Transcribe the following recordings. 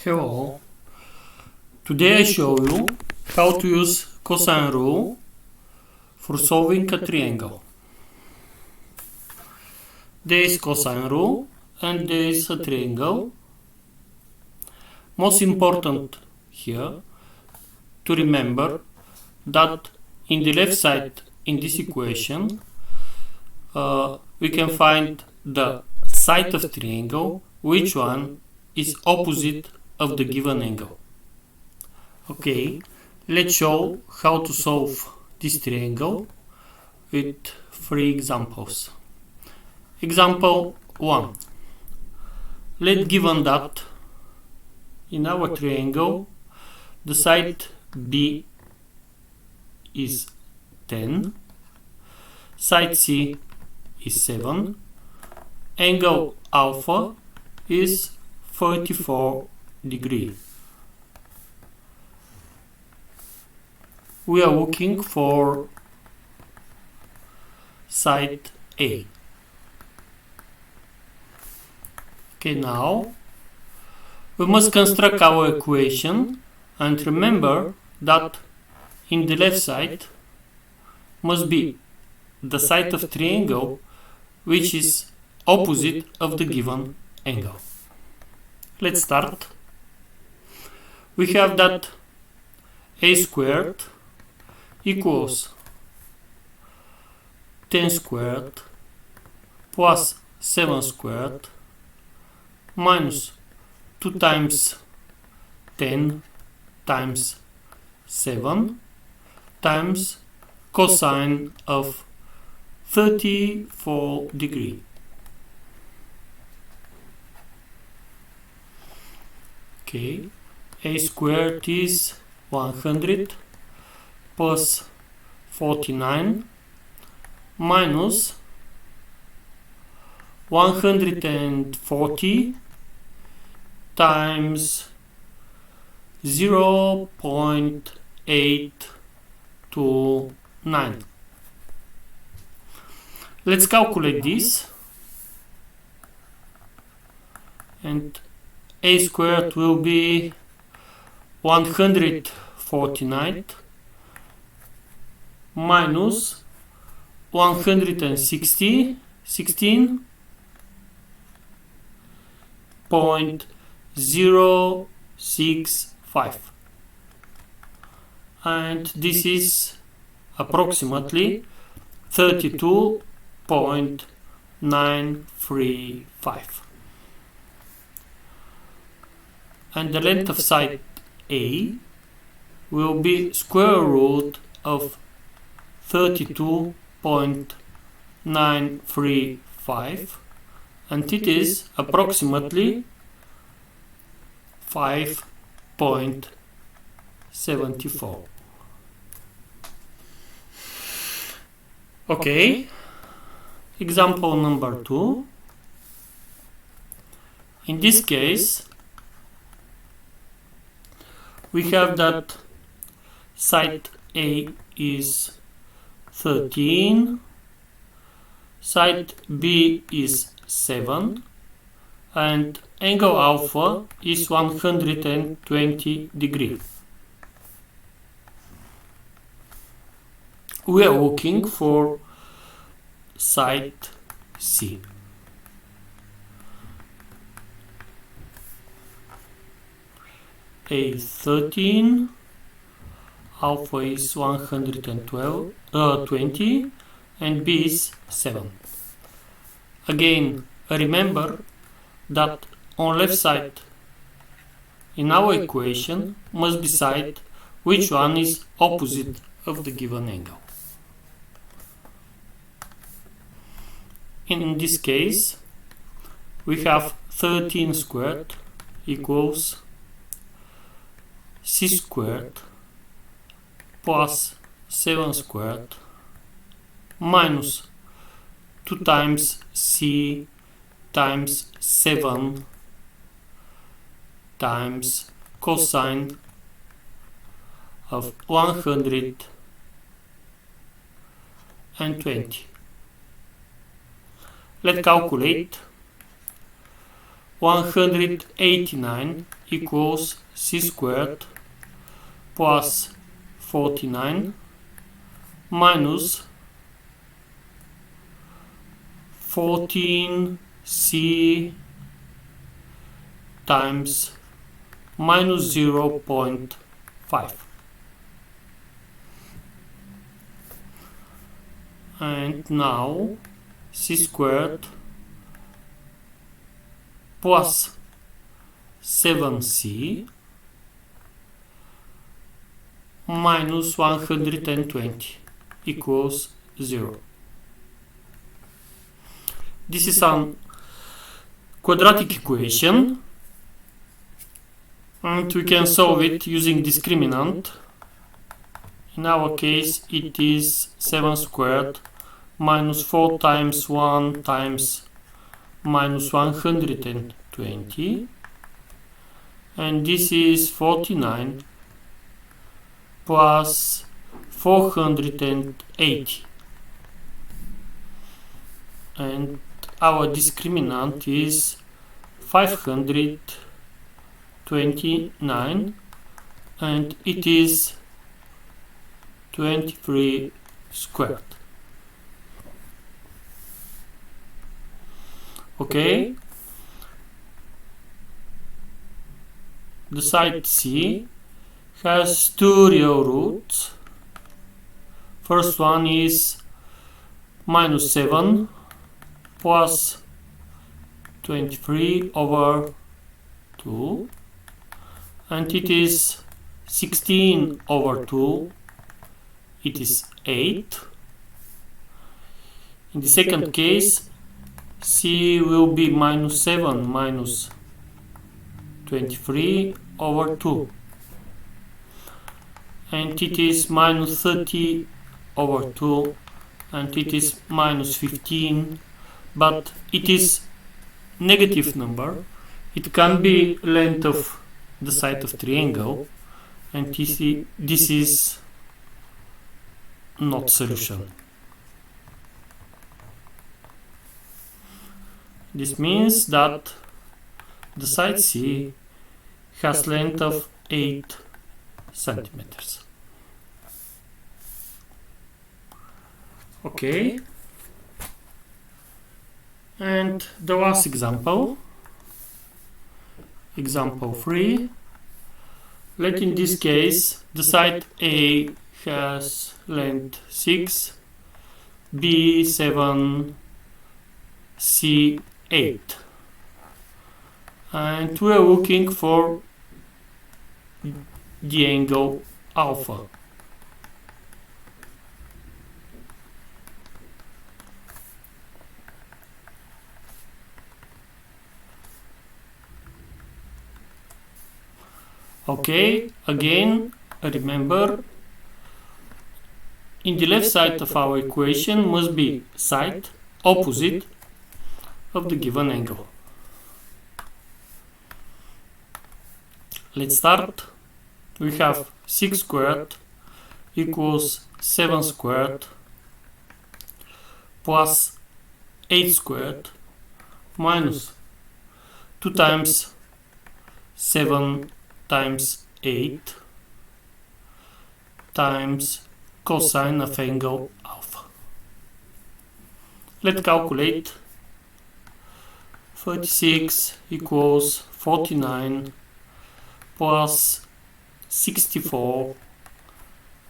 Hello, today I show you how to use cosine rule for solving a triangle. There is cosine rule and there is a triangle. Most important here to remember that in the left side in this equation we can find the side of triangle, which one is opposite of the given angle. Okay, let's show how to solve this triangle with 3 examples. Example 1. Let given that in our triangle the side B is 10, side C is 7, angle alpha is 34 degrees. We are looking for side A. Okay, now we must construct our equation and remember that in the left side must be the side of triangle which is opposite of the given angle. Let's start. We have that a squared equals 10 squared plus 7 squared minus 2 times 10 times 7 times cosine of 34 degrees. Okay, a squared is 100 plus 49 minus 140 times 0.829. Let's calculate this, and a squared will be 149 minus 16.065, and this is approximately 32.935. And the length of side A will be square root of 32.935, and it is approximately 5.74. Okay, example number 2. In this case we have that side A is 13, side B is 7, and angle alpha is 120 degrees. We are looking for side C. A 13, alpha is 120, and B is 7. Again, remember that on left side in our equation must be side which one is opposite of the given angle. In this case we have 13 squared equals c squared plus 7 squared minus 2 times c times 7 times cosine of 120. Let's calculate. 189 equals c squared plus 49 minus 14c times minus 0.5. And now c squared plus 7c minus 120 equals 0. This is a quadratic equation, and we can solve it using discriminant. In our case, it is 7 squared minus 4 times 1 times minus 120, and this is 49 plus 480, and our discriminant is 529, and it is 23 squared. Okay, the side C has two real roots. First one is minus 7 plus 23 over 2, and it is 16 over 2, it is 8. In the second case, C will be minus 7 minus 23 over 2, and it is minus 30 over 2, and it is minus 15, but it is negative number. It can be length of the side of triangle, and this is not solution. This means that the side C has length of 8 centimeters. Okay, and the last example, example 3. Let in this case the side A has length 6, B 7, C 8, and we are looking for the angle alpha. Okay, again, remember, in the left side of our equation must be side opposite of the given angle. Let's start. We have 6 squared equals 7 squared plus 8 squared minus 2 times 7 times 8 times cosine of angle alpha. Let's calculate. 36 equals 49 plus 64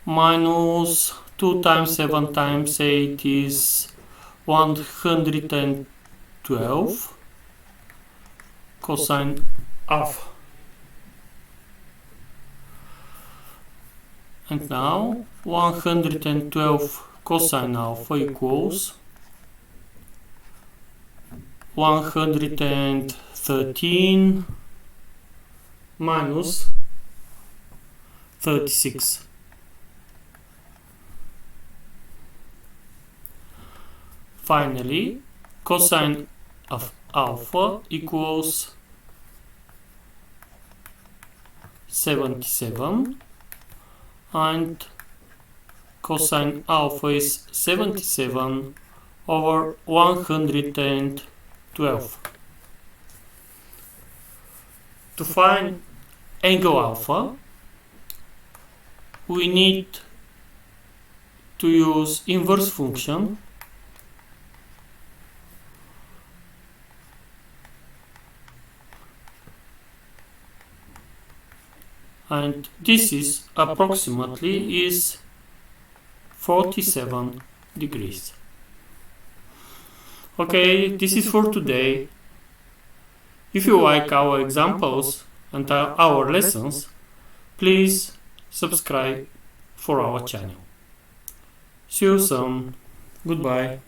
minus 2 times 7 times 8 is 112 cosine alpha. And now 112 cosine alpha equals 113 minus 36. Finally, cosine of alpha equals 77, and cosine alpha is 77 over 112. To find angle alpha, we need to use inverse function and this is approximately is 47 degrees. Okay, this is for today. If you like our examples and our lessons, please subscribe for our channel. See you soon. Goodbye.